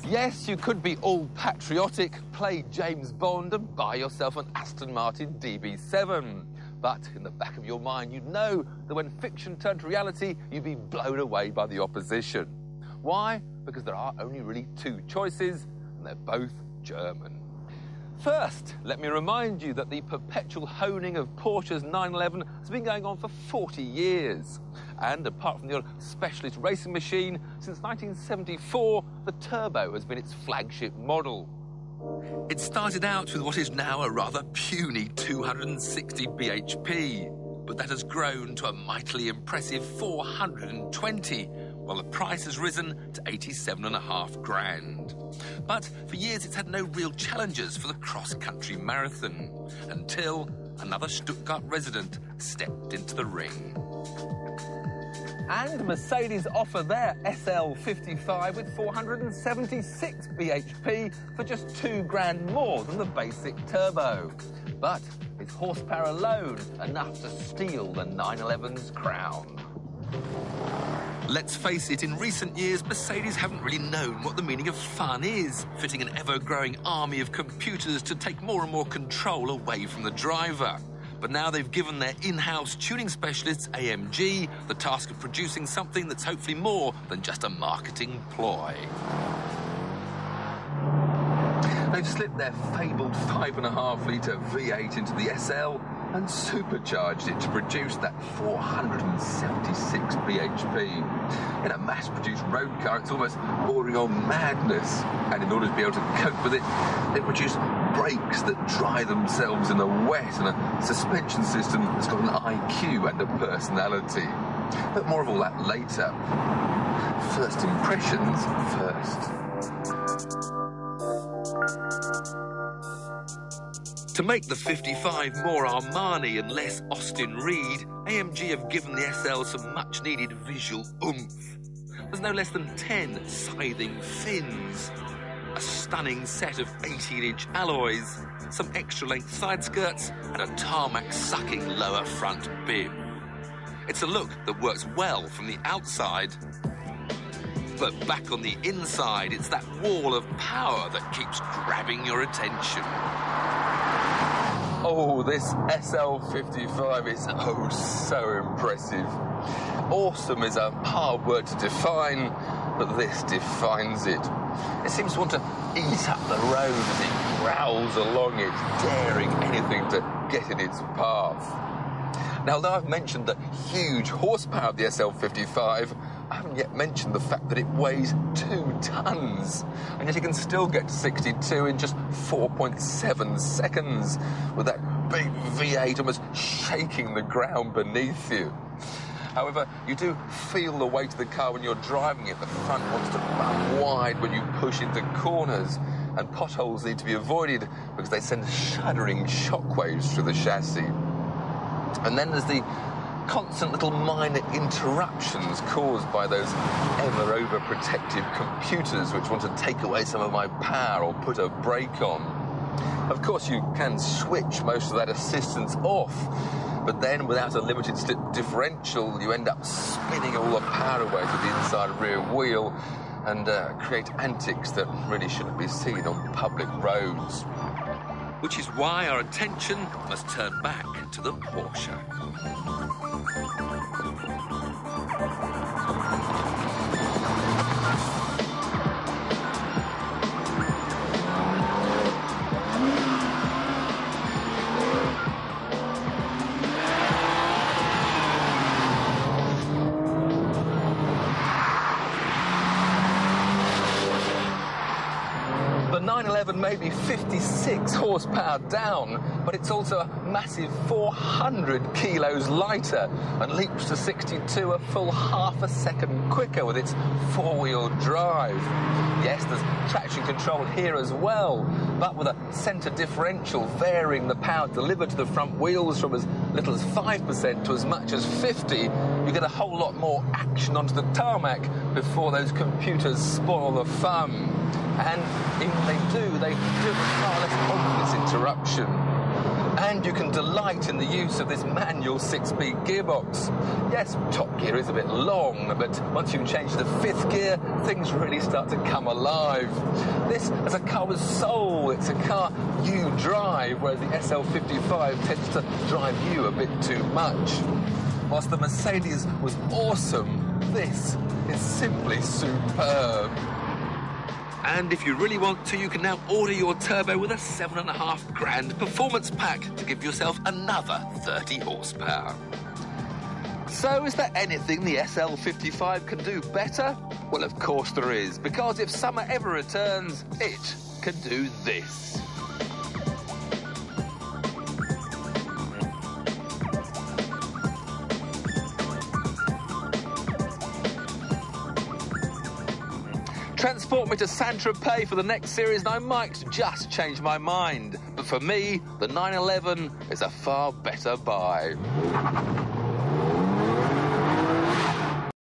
Yes, you could be all patriotic, play James Bond and buy yourself an Aston Martin DB7. But in the back of your mind, you'd know that when fiction turned to reality, you'd be blown away by the opposition. Why? Because there are only really two choices, and they're both German. First, let me remind you that the perpetual honing of Porsche's 911 has been going on for 40 years. And apart from the odd specialist racing machine, since 1974, the Turbo has been its flagship model. It started out with what is now a rather puny 260 bhp, but that has grown to a mightily impressive 420, while the price has risen to 87.5 grand. But for years it's had no real challengers for the cross-country marathon, until another Stuttgart resident stepped into the ring. And Mercedes offer their sl55 with 476 bhp for just 2 grand more than the basic Turbo. But is horsepower alone enough to steal the 911's crown? Let's face it, in recent years, Mercedes haven't really known what the meaning of fun is, fitting an ever-growing army of computers to take more and more control away from the driver. But now they've given their in-house tuning specialists, AMG, the task of producing something that's hopefully more than just a marketing ploy. They've slipped their fabled 5.5-litre V8 into the SL and supercharged it to produce that 476 bhp. In a mass-produced road car, it's almost bordering on madness. And in order to be able to cope with it, they produce brakes that dry themselves in the wet and a suspension system that's got an IQ and a personality. But more of all that later. First impressions first. To make the 55 more Armani and less Austin Reed, AMG have given the SL some much-needed visual oomph. There's no less than 10 scything fins, a stunning set of 18-inch alloys, some extra-length side skirts, and a tarmac-sucking lower front bib. It's a look that works well from the outside, but back on the inside, it's that wall of power that keeps grabbing your attention. Oh, this sl55 is oh so impressive. Awesome is a hard word to define, but this defines it. It seems to want to eat up the road as it growls along it, daring anything to get in its path. Now, although I've mentioned the huge horsepower of the sl55, I haven't yet mentioned the fact that it weighs 2 tons, and yet it can still get to 62 in just 4.7 seconds, with that big V8 almost shaking the ground beneath you. However, you do feel the weight of the car when you're driving it. The front wants to run wide when you push into corners, and potholes need to be avoided because they send shuddering shockwaves through the chassis. And then there's the constant little minor interruptions caused by those ever overprotective computers which want to take away some of my power or put a brake on. Of course, you can switch most of that assistance off, but then without a limited slip differential, you end up spinning all the power away to the inside rear wheel and create antics that really shouldn't be seen on public roads. Which is why our attention must turn back to the Porsche. The 911 may be 56 horsepower down, but it's also a massive 400 kilos lighter and leaps to 62 a full half a second quicker with its four-wheel drive. Yes, there's traction control here as well, but with a centre differential varying the power delivered to the front wheels from as little as 5% to as much as 50, you get a whole lot more action onto the tarmac before those computers spoil the fun. And even when they do with far less obvious interruption. And you can delight in the use of this manual 6-speed gearbox. Yes, top gear is a bit long, but once you change to the 5th gear, things really start to come alive. This is a car with soul. It's a car you drive, whereas the sl55 tends to drive you a bit too much. Whilst the Mercedes was awesome, this is simply superb. And if you really want to, you can now order your turbo with a 7.5 grand performance pack to give yourself another 30 horsepower. So is there anything the sl55 can do better? Well, of course there is, because if summer ever returns, it can do this. Transport me to Saint-Tropez for the next series and I might just change my mind. But for me, the 911 is a far better buy.